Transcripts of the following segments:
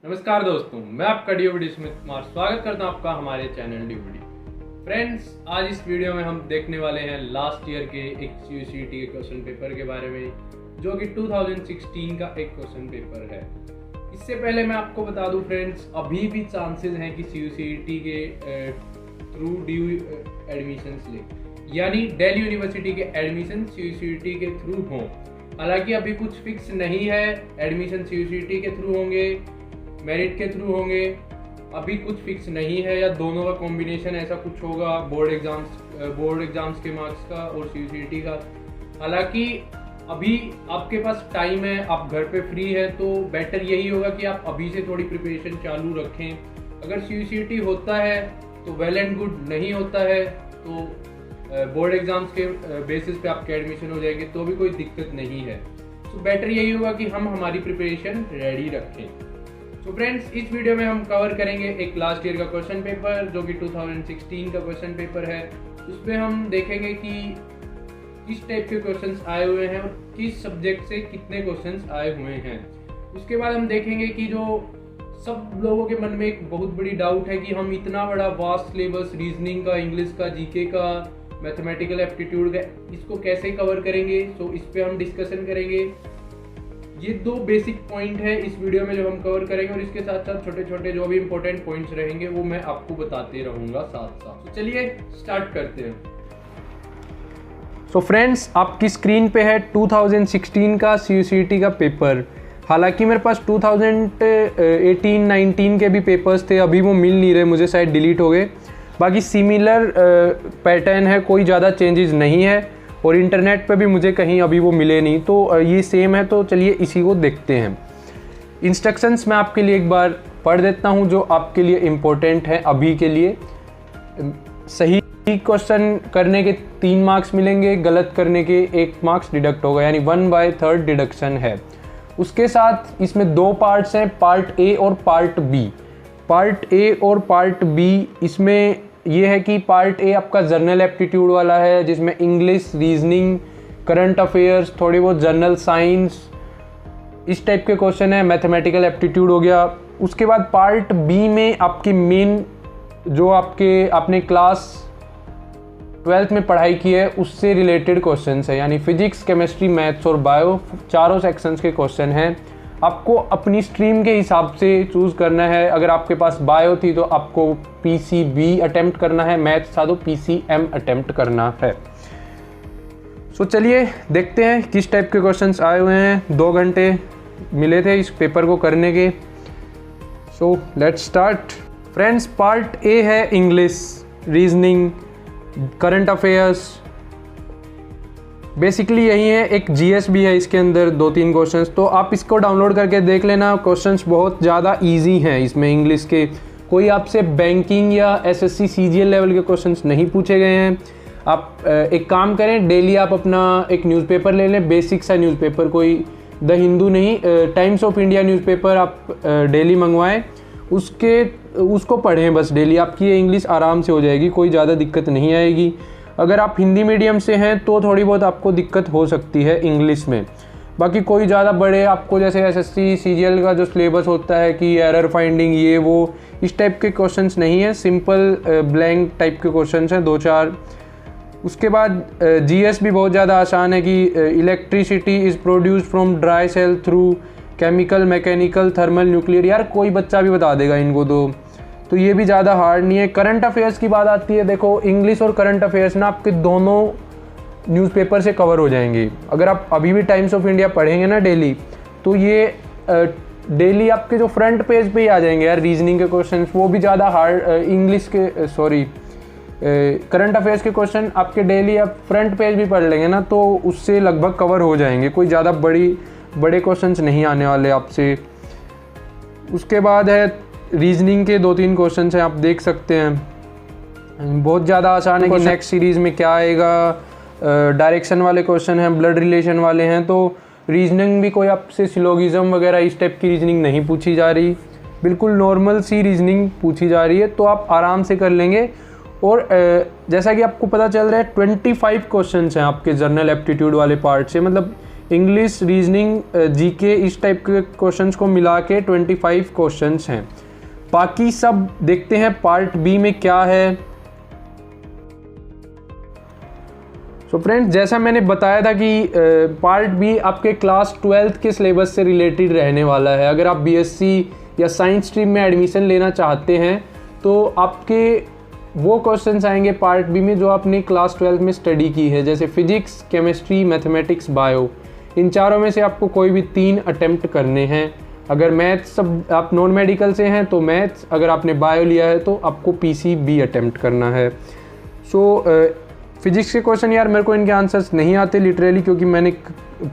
नमस्कार दोस्तों, मैं आपका डीओडी सुमित कुमार स्वागत करता हूं आपका हमारे चैनल डीओडी। फ्रेंड्स, आज इस वीडियो में हम देखने वाले हैं लास्ट ईयर के एक सीयूसीईटी के क्वेश्चन पेपर के बारे में, जो कि 2016 का एक क्वेश्चन पेपर है। इससे पहले मैं आपको बता दूं फ्रेंड्स, अभी भी चांसेस हैं कि सीयूसीईटी के थ्रू ड्यू एडमिशंस ले, यानी दिल्ली यूनिवर्सिटी के एडमिशन सीयूसीईटी के थ्रू हों। हालांकि अभी कुछ फिक्स नहीं है, एडमिशन सीयूसीईटी के थ्रू होंगे, मेरिट के थ्रू होंगे, अभी कुछ फिक्स नहीं है, या दोनों का कॉम्बिनेशन ऐसा कुछ होगा, बोर्ड एग्जाम्स के मार्क्स का और सीयूसीईटी का। हालांकि अभी आपके पास टाइम है, आप घर पे फ्री है, तो बेटर यही होगा कि आप अभी से थोड़ी प्रिपरेशन चालू रखें। अगर सीयूसीईटी होता है तो वेल एंड गुड, नहीं होता है तो बोर्ड एग्जाम्स के बेसिस पे आपके एडमिशन हो जाएंगे, तो भी कोई दिक्कत नहीं है। तो बेटर यही होगा कि हम हमारी प्रिपरेशन रेडी रखें। तो फ्रेंड्स, इस वीडियो में हम कवर करेंगे एक लास्ट ईयर का क्वेश्चन पेपर, जो कि 2016 का क्वेश्चन पेपर है। उसमें हम देखेंगे कि किस टाइप के क्वेश्चंस आए हुए हैं और किस सब्जेक्ट से कितने क्वेश्चंस आए हुए हैं। उसके बाद हम देखेंगे कि जो सब लोगों के मन में एक बहुत बड़ी डाउट है कि हम इतना बड़ा वास्ट सिलेबस रीजनिंग का, इंग्लिश का, जीके का, मैथमेटिकल एप्टीट्यूड का, इसको कैसे कवर करेंगे। तो इस पे हम डिस्कशन करेंगे। ये दो बेसिक पॉइंट है इस वीडियो में जो हम कवर करेंगे, और इसके साथ साथ छोटे छोटे जो भी इंपॉर्टेंट पॉइंट्स रहेंगे वो मैं आपको बताते रहूंगा साथ साथ। तो चलिए स्टार्ट करते हैं। फ्रेंड्स, आपकी स्क्रीन पे है 2016 का सीयूसीईटी का पेपर। हालांकि मेरे पास 2018-19 के भी पेपर्स थे, अभी वो मिल नहीं रहे मुझे, शायद डिलीट हो गए। बाकी सिमिलर पैटर्न है, कोई ज़्यादा चेंजेस नहीं है, और इंटरनेट पे भी मुझे कहीं अभी वो मिले नहीं, तो ये सेम है। तो चलिए इसी को देखते हैं। इंस्ट्रक्शंस मैं आपके लिए एक बार पढ़ देता हूँ, जो आपके लिए इम्पोर्टेंट है अभी के लिए। सही क्वेश्चन करने के 3 मार्क्स मिलेंगे, गलत करने के 1 मार्क्स डिडक्ट होगा, यानी 1/3 डिडक्शन है। उसके साथ इसमें 2 पार्ट्स हैं, पार्ट ए और पार्ट बी। पार्ट ए और पार्ट बी, इसमें ये है कि पार्ट ए आपका जर्नल एप्टीट्यूड वाला है, जिसमें इंग्लिश, रीजनिंग, करंट अफेयर्स, थोड़ी बहुत जनरल साइंस, इस टाइप के क्वेश्चन है। मैथमेटिकल एप्टीट्यूड हो गया। उसके बाद पार्ट बी में आपकी मेन जो आपने क्लास 12th में पढ़ाई की है उससे रिलेटेड क्वेश्चंस है, यानी फिजिक्स, केमिस्ट्री, मैथ्स और बायो, चारों सेक्शंस के क्वेश्चन हैं। आपको अपनी स्ट्रीम के हिसाब से चूज़ करना है। अगर आपके पास बायो थी तो आपको PCB अटेम्प्ट करना है, मैथ्स था तो PCM अटेम्प्ट करना है। चलिए देखते हैं किस टाइप के क्वेश्चंस आए हुए हैं। 2 घंटे मिले थे इस पेपर को करने के। Let's start. Friends, part A है English, reasoning, current affairs, basically यही है। एक GS भी है इसके अंदर, 2-3 क्वेश्चंस, तो आप इसको डाउनलोड करके देख लेना। क्वेश्चंस बहुत ज़्यादा इजी हैं इसमें इंग्लिश के। कोई आपसे बैंकिंग या SSC CGL लेवल के क्वेश्चंस नहीं पूछे गए हैं। आप एक काम करें, डेली आप अपना एक न्यूज़पेपर ले लें, बेसिक सा न्यूज़पेपर, कोई द हिंदू नहीं, टाइम्स ऑफ इंडिया न्यूज़पेपर आप डेली मंगवाएं, उसको पढ़ें बस डेली। आपकी ये इंग्लिश आराम से हो जाएगी, कोई ज़्यादा दिक्कत नहीं आएगी। अगर आप हिंदी मीडियम से हैं तो थोड़ी बहुत आपको दिक्कत हो सकती है इंग्लिश में। बाकी कोई ज़्यादा बड़े आपको जैसे SSC CGL का जो सिलेबस होता है कि एरर फाइंडिंग, ये वो, इस टाइप के क्वेश्चंस नहीं है। सिंपल ब्लैंक टाइप के क्वेश्चंस हैं 2-4। उसके बाद GS भी बहुत ज़्यादा आसान है कि electricity is produced from dry cell through chemical, mechanical, thermal, nuclear. यार कोई बच्चा भी बता देगा इनको, तो ये भी ज़्यादा हार्ड नहीं है। करंट अफेयर्स की बात आती है, देखो इंग्लिश और करंट अफेयर्स ना आपके दोनों न्यूज़पेपर से कवर हो जाएंगे। अगर आप अभी भी टाइम्स ऑफ इंडिया पढ़ेंगे ना डेली, तो ये डेली आपके जो फ्रंट पेज पे ही आ जाएंगे यार रीजनिंग के क्वेश्चंस। वो भी ज़्यादा हार्ड, करंट अफेयर्स के क्वेश्चन आपके डेली आप फ्रंट पेज भी पढ़ लेंगे ना, तो उससे लगभग कवर हो जाएंगे। कोई ज़्यादा बड़े क्वेश्चंस नहीं आने वाले आपसे। उसके बाद है रीजनिंग के 2-3 क्वेश्चन हैं, आप देख सकते हैं। बहुत ज़्यादा आसान है कि नेक्स्ट सीरीज़ में क्या आएगा। डायरेक्शन वाले क्वेश्चन हैं, ब्लड रिलेशन वाले हैं। तो रीजनिंग भी कोई आपसे सिलोगिज्म वगैरह इस टाइप की रीजनिंग नहीं पूछी जा रही, बिल्कुल नॉर्मल सी रीजनिंग पूछी जा रही है, तो आप आराम से कर लेंगे। और जैसा कि आपको पता चल रहा है 25 क्वेश्चन हैं आपके जर्नल एप्टीट्यूड वाले पार्ट से, मतलब इंग्लिश, रीजनिंग, जीके, इस टाइप के क्वेश्चंस को मिला के 25 क्वेश्चंस हैं। बाकी सब देखते हैं पार्ट बी में क्या है। तो फ्रेंड्स, जैसा मैंने बताया था कि पार्ट बी आपके क्लास 12th के सिलेबस से रिलेटेड रहने वाला है। अगर आप बीएससी या साइंस स्ट्रीम में एडमिशन लेना चाहते हैं तो आपके वो क्वेश्चंस आएंगे पार्ट बी में जो आपने क्लास 12th में स्टडी की है, जैसे फिजिक्स, केमिस्ट्री, मैथमेटिक्स, बायो। इन चारों में से आपको कोई भी 3 अटेम्प्ट करने हैं। अगर मैथ्स सब आप नॉन मेडिकल से हैं तो मैथ्स, अगर आपने बायो लिया है तो आपको पीसीबी अटेम्प्ट करना है। फिजिक्स के क्वेश्चन यार मेरे को इनके आंसर्स नहीं आते लिटरली, क्योंकि मैंने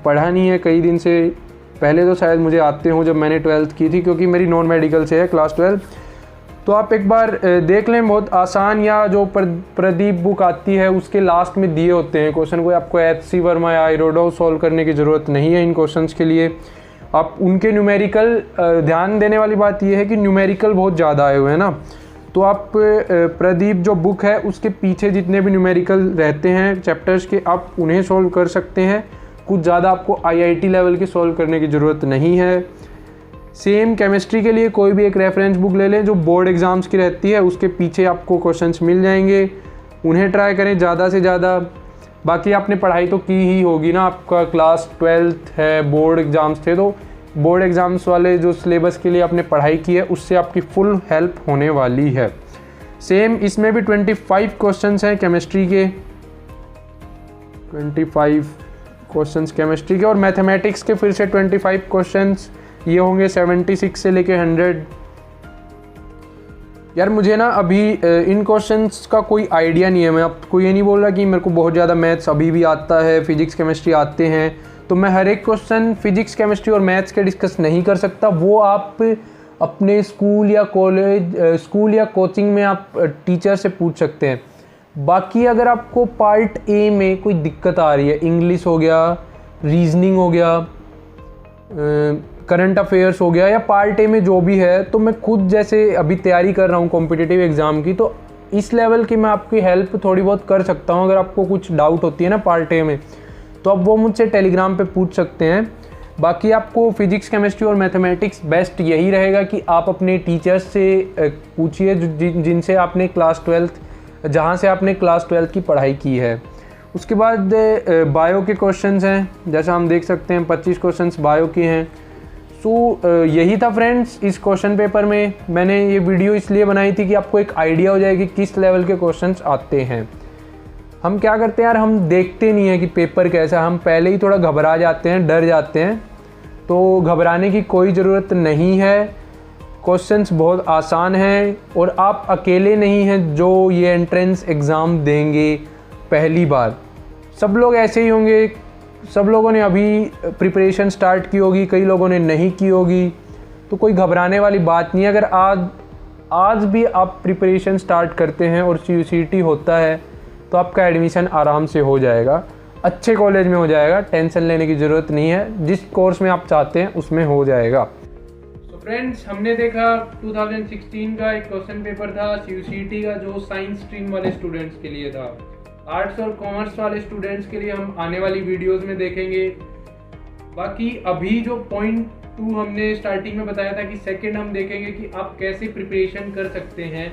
पढ़ा नहीं है कई दिन से। पहले तो शायद मुझे आते हों जब मैंने 12th की थी, क्योंकि मेरी नॉन मेडिकल से है क्लास 12। तो आप एक बार देख लें, बहुत आसान, या जो प्रदीप बुक आती है उसके लास्ट में दिए होते हैं क्वेश्चन। कोई आपको एच.सी. वर्मा या आइरोडो सॉल्व करने की ज़रूरत नहीं है इन क्वेश्चंस के लिए। आप उनके न्यूमेरिकल, ध्यान देने वाली बात यह है कि न्यूमेरिकल बहुत ज़्यादा आए हुए हैं ना, तो आप प्रदीप जो बुक है उसके पीछे जितने भी न्यूमेरिकल रहते हैं चैप्टर्स के, आप उन्हें सॉल्व कर सकते हैं। कुछ ज़्यादा आपको आईआईटी लेवल के सॉल्व करने की ज़रूरत नहीं है। सेम केमिस्ट्री के लिए कोई भी एक रेफरेंस बुक ले लें जो बोर्ड एग्ज़ाम्स की रहती है, उसके पीछे आपको क्वेश्चंस मिल जाएंगे, उन्हें ट्राई करें ज़्यादा से ज़्यादा। बाकी आपने पढ़ाई तो की ही होगी ना, आपका क्लास 12th है, बोर्ड एग्ज़ाम्स थे, तो बोर्ड एग्ज़ाम्स वाले जो सिलेबस के लिए आपने पढ़ाई की है उससे आपकी फुल हेल्प होने वाली है। सेम इसमें भी 25 क्वेश्चंस हैं केमिस्ट्री के, 25 क्वेश्चंस केमिस्ट्री के, और मैथमेटिक्स के फिर से 25 क्वेश्चंस, ये होंगे 76 से लेके 100। यार मुझे ना अभी इन क्वेश्चंस का कोई आइडिया नहीं है। मैं आपको ये नहीं बोल रहा कि मेरे को बहुत ज़्यादा मैथ्स अभी भी आता है, फिजिक्स केमिस्ट्री आते हैं, तो मैं हर एक क्वेश्चन फिजिक्स केमिस्ट्री और मैथ्स के डिस्कस नहीं कर सकता। वो आप अपने स्कूल या कॉलेज, स्कूल या कोचिंग में आप टीचर से पूछ सकते हैं। बाकी अगर आपको पार्ट ए में कोई दिक्कत आ रही है, इंग्लिश हो गया, रीजनिंग हो गया, करंट अफेयर्स हो गया, या पार्ट ए में जो भी है, तो मैं खुद जैसे अभी तैयारी कर रहा हूँ कॉम्पिटिटिव एग्ज़ाम की, तो इस लेवल की मैं आपकी हेल्प थोड़ी बहुत कर सकता हूँ। अगर आपको कुछ डाउट होती है ना पार्ट ए में, तो आप वो मुझसे टेलीग्राम पे पूछ सकते हैं। बाकी आपको फिजिक्स, केमिस्ट्री और मैथमेटिक्स बेस्ट यही रहेगा कि आप अपने टीचर्स से पूछिए जिनसे आपने क्लास 12th, जहाँ से आपने क्लास 12th की पढ़ाई की है। उसके बाद बायो के क्वेश्चंस हैं, जैसा हम देख सकते हैं 25 क्वेश्चंस बायो के हैं। यही था फ्रेंड्स इस क्वेश्चन पेपर में। मैंने ये वीडियो इसलिए बनाई थी कि आपको एक आइडिया हो जाए कि किस लेवल के क्वेश्चंस आते हैं। हम क्या करते हैं यार, हम देखते नहीं हैं कि पेपर कैसा, हम पहले ही थोड़ा घबरा जाते हैं, डर जाते हैं। तो घबराने की कोई ज़रूरत नहीं है, क्वेश्चंस बहुत आसान हैं और आप अकेले नहीं हैं जो ये एंट्रेंस एग्ज़ाम देंगे पहली बार। सब लोग ऐसे ही होंगे, सब लोगों ने अभी प्रिपरेशन स्टार्ट की होगी, कई लोगों ने नहीं की होगी, तो कोई घबराने वाली बात नहीं है। अगर आज भी आप प्रिपरेशन स्टार्ट करते हैं और CUCT होता है तो आपका एडमिशन आराम से हो जाएगा, अच्छे कॉलेज में हो जाएगा, टेंशन लेने की ज़रूरत नहीं है, जिस कोर्स में आप चाहते हैं उसमें हो जाएगा। तो फ्रेंड्स, हमने देखा 2016 का एक क्वेश्चन पेपर था CUCT का, जो साइंस स्ट्रीम वाले स्टूडेंट्स के लिए था। आर्ट्स और कॉमर्स वाले स्टूडेंट्स के लिए हम आने वाली वीडियोस में देखेंगे। बाकी अभी जो पॉइंट 2 हमने स्टार्टिंग में बताया था कि सेकंड हम देखेंगे कि आप कैसे प्रिपरेशन कर सकते हैं।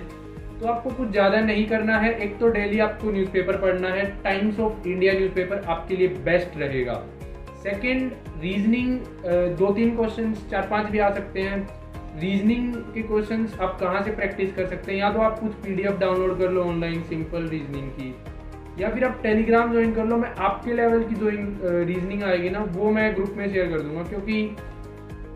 तो आपको कुछ ज़्यादा नहीं करना है, एक तो डेली आपको न्यूज़पेपर पढ़ना है, टाइम्स ऑफ इंडिया न्यूज़पेपर आपके लिए बेस्ट रहेगा। सेकंड, रीजनिंग 2-3 क्वेश्चन, 4-5 भी आ सकते हैं। रीजनिंग के क्वेश्चंस आप कहाँ से प्रैक्टिस कर सकते हैं, या तो आप कुछ PDF डाउनलोड कर लो ऑनलाइन सिंपल रीजनिंग की, या फिर आप टेलीग्राम ज्वाइन कर लो। मैं आपके लेवल की जो रीजनिंग आएगी ना वो मैं ग्रुप में शेयर कर दूंगा, क्योंकि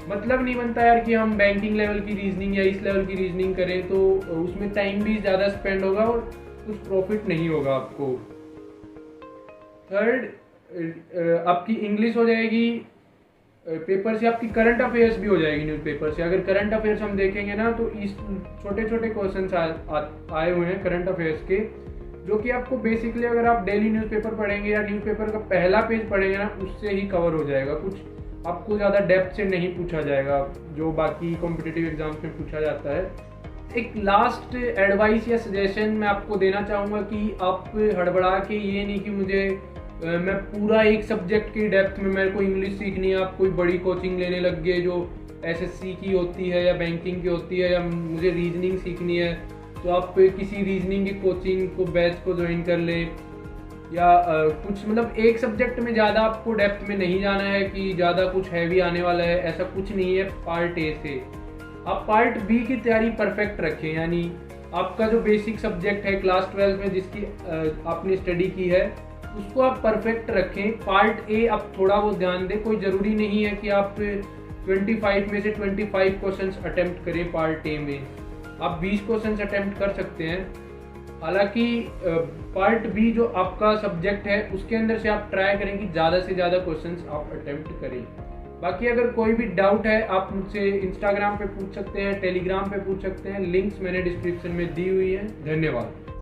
मतलब नहीं बनता यार कि हम बैंकिंग लेवल की रीजनिंग या इस लेवल की रीजनिंग करें तो उसमें टाइम भी ज़्यादा स्पेंड होगा और कुछ प्रॉफिट नहीं होगा आपको। थर्ड, आपकी इंग्लिश हो जाएगी पेपर से, आपकी करंट अफेयर्स भी हो जाएगी न्यूज़पेपर से। अगर करंट अफेयर्स हम देखेंगे ना तो इस छोटे छोटे क्वेश्चन आए हुए हैं करंट अफेयर्स के, जो कि आपको बेसिकली अगर आप डेली न्यूज़पेपर पढ़ेंगे या न्यूज़पेपर का पहला पेज पढ़ेंगे ना उससे ही कवर हो जाएगा। कुछ आपको ज़्यादा डेप्थ से नहीं पूछा जाएगा जो बाकी कॉम्पिटिटिव एग्जाम्स में पूछा जाता है। एक लास्ट एडवाइस या सजेशन मैं आपको देना चाहूँगा कि आप हड़बड़ा के ये नहीं कि मुझे मैं पूरा एक सब्जेक्ट की डेप्थ में मेरे को इंग्लिश सीखनी है, आप कोई बड़ी कोचिंग लेने लग गए जो एसएससी की होती है या बैंकिंग की होती है, या मुझे रीजनिंग सीखनी है तो आप किसी रीजनिंग की कोचिंग को बैच को ज्वाइन कर लें, या कुछ मतलब एक सब्जेक्ट में ज़्यादा आपको डेप्थ में नहीं जाना है कि ज़्यादा कुछ हैवी आने वाला है, ऐसा कुछ नहीं है। पार्ट ए से आप पार्ट बी की तैयारी परफेक्ट रखें, यानी आपका जो बेसिक सब्जेक्ट है क्लास 12 में जिसकी आपने स्टडी की है उसको आप परफेक्ट रखें। पार्ट ए आप थोड़ा बहुत ध्यान दें, कोई ज़रूरी नहीं है कि आप 25 में से 25 क्वेश्चंस अटेम्प्ट करें। पार्ट ए में आप 20 क्वेश्चंस अटेम्प्ट कर सकते हैं। हालांकि पार्ट बी जो आपका सब्जेक्ट है उसके अंदर से आप ट्राई करें कि ज़्यादा से ज़्यादा क्वेश्चंस आप अटेम्प्ट करें। बाकी अगर कोई भी डाउट है आप मुझसे इंस्टाग्राम पे पूछ सकते हैं, टेलीग्राम पे पूछ सकते हैं, लिंक्स मैंने डिस्क्रिप्शन में दी हुई है। धन्यवाद।